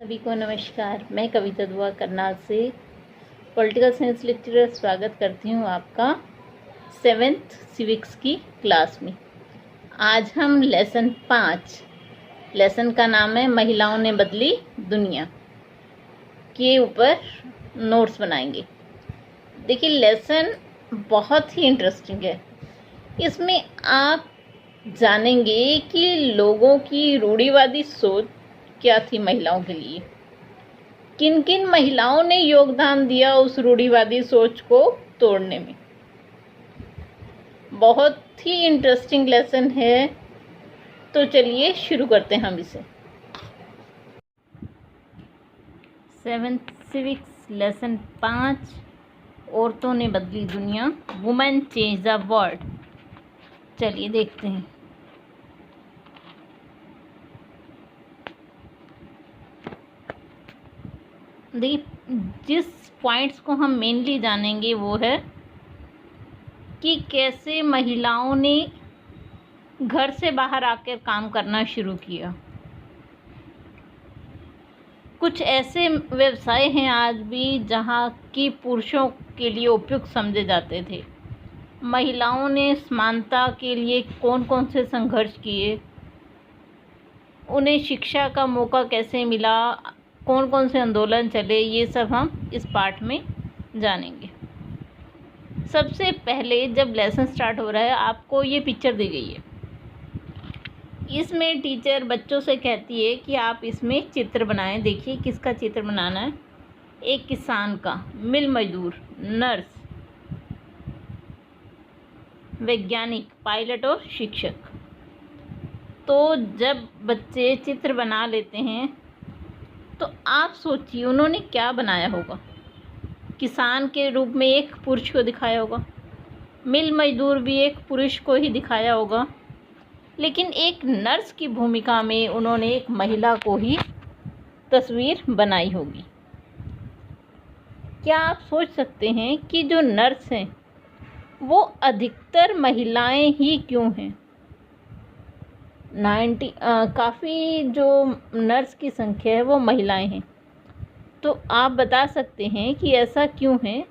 सभी को नमस्कार। मैं कविता दुआ करनाल से पॉलिटिकल साइंस लेक्चरर स्वागत करती हूँ आपका 7th सिविक्स की क्लास में। आज हम लेसन 5, लेसन का नाम है महिलाओं ने बदली दुनिया, के ऊपर नोट्स बनाएंगे। देखिए, लेसन बहुत ही इंटरेस्टिंग है। इसमें आप जानेंगे कि लोगों की रूढ़िवादी सोच क्या थी महिलाओं के लिए, किन किन महिलाओं ने योगदान दिया उस रूढ़िवादी सोच को तोड़ने में। बहुत ही इंटरेस्टिंग लेसन है, तो चलिए शुरू करते हैं हम इसे। 7th सिविक्स लेसन 5, औरतों ने बदली दुनिया, वुमेन चेंज द वर्ल्ड। चलिए देखते हैं। देखिए, जिस पॉइंट्स को हम मेनली जानेंगे वो है कि कैसे महिलाओं ने घर से बाहर आकर काम करना शुरू किया। कुछ ऐसे व्यवसाय हैं आज भी जहाँ की पुरुषों के लिए उपयुक्त समझे जाते थे। महिलाओं ने समानता के लिए कौन कौन से संघर्ष किए, उन्हें शिक्षा का मौका कैसे मिला, कौन कौन से आंदोलन चले, ये सब हम इस पार्ट में जानेंगे। सबसे पहले जब लेसन स्टार्ट हो रहा है, आपको ये पिक्चर दी गई है। इसमें टीचर बच्चों से कहती है कि आप इसमें चित्र बनाएं। देखिए किसका चित्र बनाना है। एक किसान का, मिल मजदूर, नर्स, वैज्ञानिक, पायलट और शिक्षक। तो जब बच्चे चित्र बना लेते हैं तो आप सोचिए उन्होंने क्या बनाया होगा। किसान के रूप में एक पुरुष को दिखाया होगा, मिल मजदूर भी एक पुरुष को ही दिखाया होगा, लेकिन एक नर्स की भूमिका में उन्होंने एक महिला को ही तस्वीर बनाई होगी। क्या आप सोच सकते हैं कि जो नर्स हैं वो अधिकतर महिलाएं ही क्यों हैं? काफ़ी जो नर्स की संख्या है वो महिलाएं हैं। तो आप बता सकते हैं कि ऐसा क्यों है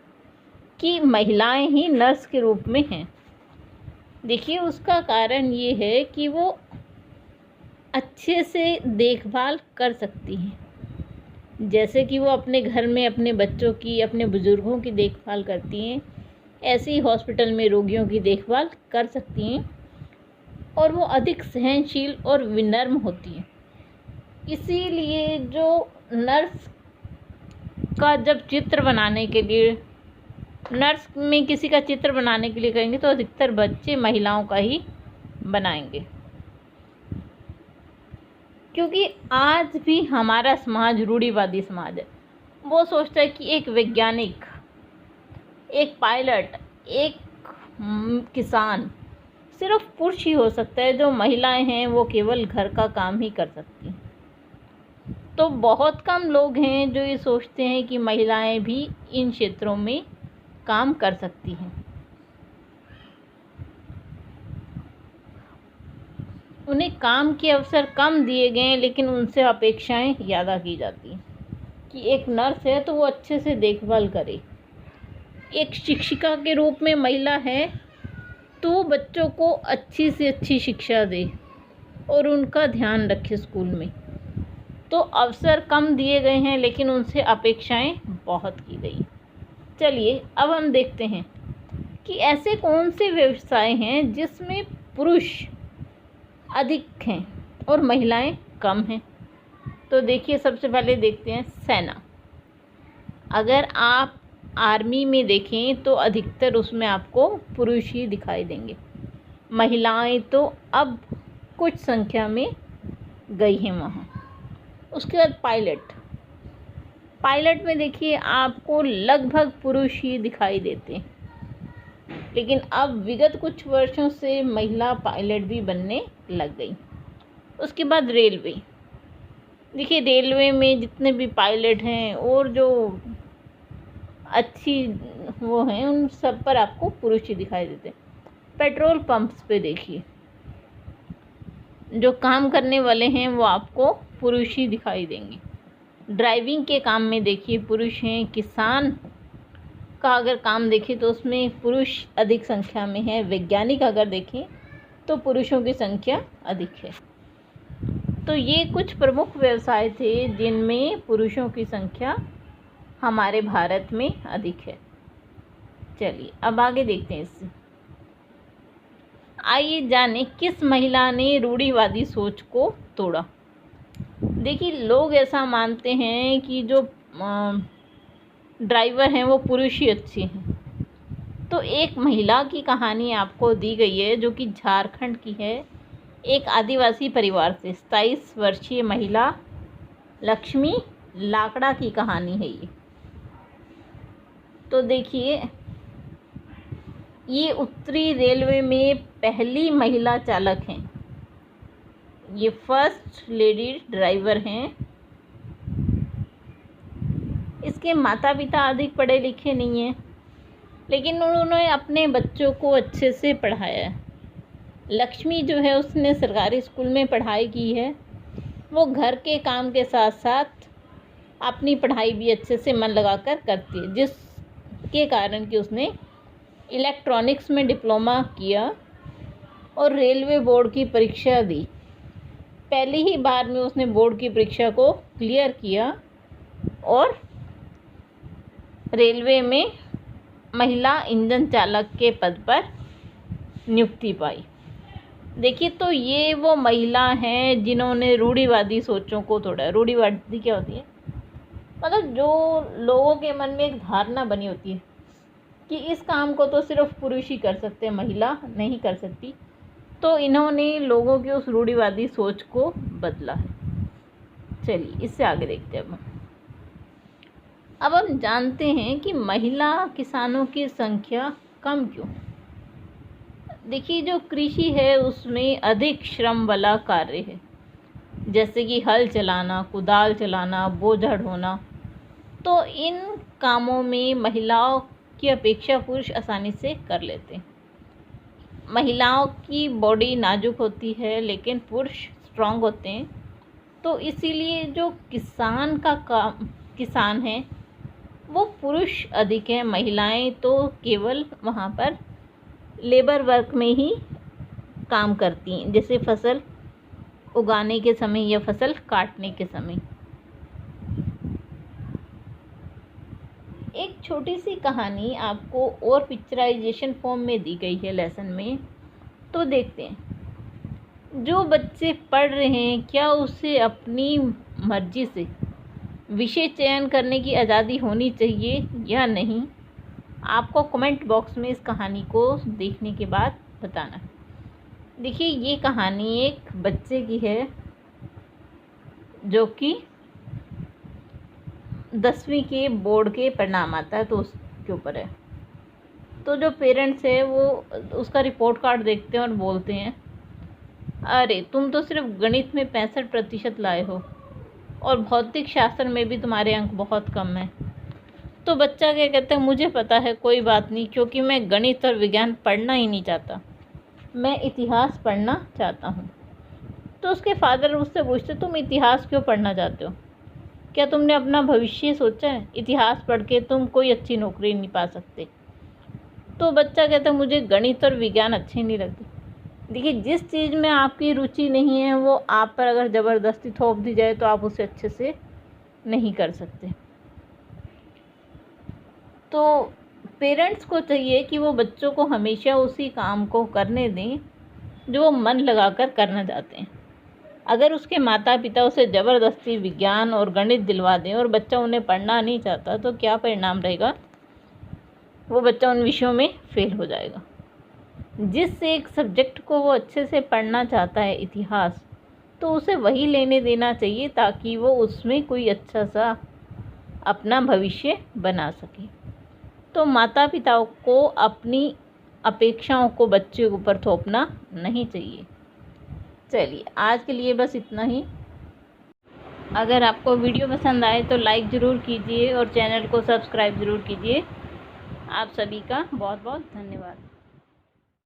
कि महिलाएं ही नर्स के रूप में हैं। देखिए, उसका कारण ये है कि वो अच्छे से देखभाल कर सकती हैं। जैसे कि वो अपने घर में अपने बच्चों की, अपने बुज़ुर्गों की देखभाल करती हैं, ऐसे ही हॉस्पिटल में रोगियों की देखभाल कर सकती हैं, और वो अधिक सहनशील और विनम्र होती हैं। इसीलिए जो नर्स का जब चित्र बनाने के लिए, नर्स में किसी का चित्र बनाने के लिए कहेंगे तो अधिकतर बच्चे महिलाओं का ही बनाएंगे। क्योंकि आज भी हमारा समाज रूढ़िवादी समाज है। वो सोचता है कि एक वैज्ञानिक, एक पायलट, एक किसान सिर्फ पुरुष ही हो सकता है, जो महिलाएं हैं वो केवल घर का काम ही कर सकती हैं। तो बहुत कम लोग हैं जो ये सोचते हैं कि महिलाएं भी इन क्षेत्रों में काम कर सकती हैं। उन्हें काम के अवसर कम दिए गए हैं, लेकिन उनसे अपेक्षाएं ज़्यादा की जाती हैं कि एक नर्स है तो वो अच्छे से देखभाल करे, एक शिक्षिका के रूप में महिला है तो बच्चों को अच्छी से अच्छी शिक्षा दे और उनका ध्यान रखे स्कूल में। तो अवसर कम दिए गए हैं, लेकिन उनसे अपेक्षाएं बहुत की गई। चलिए अब हम देखते हैं कि ऐसे कौन से व्यवसाय हैं जिसमें पुरुष अधिक हैं और महिलाएं कम हैं। तो देखिए, सबसे पहले देखते हैं सेना। अगर आप आर्मी में देखें तो अधिकतर उसमें आपको पुरुष ही दिखाई देंगे। महिलाएं तो अब कुछ संख्या में गई हैं वहाँ। उसके बाद पायलट में देखिए आपको लगभग पुरुष ही दिखाई देते हैं, लेकिन अब विगत कुछ वर्षों से महिला पायलट भी बनने लग गई। उसके बाद रेलवे। देखिए, रेलवे में जितने भी पायलट हैं और जो अच्छी वो हैं, उन सब पर आपको पुरुष ही दिखाई देते हैं। पेट्रोल पंप्स पे देखिए, जो काम करने वाले हैं वो आपको पुरुष ही दिखाई देंगे। ड्राइविंग के काम में देखिए पुरुष हैं, किसान का अगर काम देखें तो उसमें पुरुष अधिक संख्या में है, वैज्ञानिक अगर देखें तो पुरुषों की संख्या अधिक है। तो ये कुछ प्रमुख व्यवसाय थे जिनमें पुरुषों की संख्या हमारे भारत में अधिक है। चलिए अब आगे देखते हैं इससे। आइए जानें किस महिला ने रूढ़िवादी सोच को तोड़ा। देखिए लोग ऐसा मानते हैं कि जो ड्राइवर हैं वो पुरुष ही अच्छे हैं। तो एक महिला की कहानी आपको दी गई है जो कि झारखंड की है। एक आदिवासी परिवार से 27 वर्षीय महिला लक्ष्मी लाकड़ा की कहानी है ये। तो देखिए ये उत्तरी रेलवे में पहली महिला चालक हैं, ये फर्स्ट लेडी ड्राइवर हैं। इसके माता पिता अधिक पढ़े लिखे नहीं हैं, लेकिन उन्होंने अपने बच्चों को अच्छे से पढ़ाया है। लक्ष्मी जो है उसने सरकारी स्कूल में पढ़ाई की है। वो घर के काम के साथ साथ अपनी पढ़ाई भी अच्छे से मन लगाकर करती है, जिसके कारण कि उसने इलेक्ट्रॉनिक्स में डिप्लोमा किया और रेलवे बोर्ड की परीक्षा दी। पहली ही बार में उसने बोर्ड की परीक्षा को क्लियर किया और रेलवे में महिला इंजन चालक के पद पर नियुक्ति पाई। देखिए तो ये वो महिला हैं जिन्होंने रूढ़िवादी सोचों को तोड़ा। रूढ़िवादी क्या होती है? मतलब जो लोगों के मन में एक धारणा बनी होती है कि इस काम को तो सिर्फ पुरुष ही कर सकते हैं, महिला नहीं कर सकती। तो इन्होंने लोगों की उस रूढ़िवादी सोच को बदला है। चलिए इससे आगे देखते हैं अब हम जानते हैं कि महिला किसानों की संख्या कम क्यों। देखिए जो कृषि है उसमें अधिक श्रम वाला कार्य है, जैसे कि हल चलाना, कुदाल चलाना, बोझा ढोना। तो इन कामों में महिलाओं की अपेक्षा पुरुष आसानी से कर लेते हैं। महिलाओं की बॉडी नाजुक होती है लेकिन पुरुष स्ट्रांग होते हैं। तो इसीलिए जो किसान है वो पुरुष अधिक है। महिलाएं तो केवल वहाँ पर लेबर वर्क में ही काम करती हैं, जैसे फसल उगाने के समय या फसल काटने के समय। एक छोटी सी कहानी आपको और पिक्चराइजेशन फॉर्म में दी गई है लेसन में, तो देखते हैं। जो बच्चे पढ़ रहे हैं क्या उसे अपनी मर्जी से विषय चयन करने की आज़ादी होनी चाहिए या नहीं? आपको कमेंट बॉक्स में इस कहानी को देखने के बाद बताना। देखिए ये कहानी एक बच्चे की है जो कि 10वीं के बोर्ड के परिणाम आता है तो उसके ऊपर है। तो जो पेरेंट्स है वो उसका रिपोर्ट कार्ड देखते हैं और बोलते हैं, अरे तुम तो सिर्फ गणित में 65% लाए हो और भौतिक शास्त्र में भी तुम्हारे अंक बहुत कम हैं। तो बच्चा क्या कहता है, मुझे पता है, कोई बात नहीं, क्योंकि मैं गणित और विज्ञान पढ़ना ही नहीं चाहता, मैं इतिहास पढ़ना चाहता हूँ। तो उसके फादर उससे पूछते, तुम इतिहास क्यों पढ़ना चाहते हो? क्या तुमने अपना भविष्य सोचा है? इतिहास पढ़ के तुम कोई अच्छी नौकरी नहीं पा सकते। तो बच्चा कहता है, मुझे गणित और विज्ञान अच्छे नहीं लगते। देखिए जिस चीज़ में आपकी रुचि नहीं है वो आप पर अगर ज़बरदस्ती थोप दी जाए तो आप उसे अच्छे से नहीं कर सकते। तो पेरेंट्स को चाहिए कि वो बच्चों को हमेशा उसी काम को करने दें जो वो मन लगाकर करना चाहते हैं। अगर उसके माता पिता उसे ज़बरदस्ती विज्ञान और गणित दिलवा दें और बच्चा उन्हें पढ़ना नहीं चाहता तो क्या परिणाम रहेगा? वो बच्चा उन विषयों में फेल हो जाएगा। जिस एक सब्जेक्ट को वो अच्छे से पढ़ना चाहता है, इतिहास, तो उसे वही लेने देना चाहिए ताकि वो उसमें कोई अच्छा सा अपना भविष्य बना सके। तो माता पिताओं को अपनी अपेक्षाओं को बच्चे के ऊपर थोपना नहीं चाहिए। चलिए आज के लिए बस इतना ही। अगर आपको वीडियो पसंद आए तो लाइक ज़रूर कीजिए और चैनल को सब्सक्राइब ज़रूर कीजिए। आप सभी का बहुत बहुत धन्यवाद।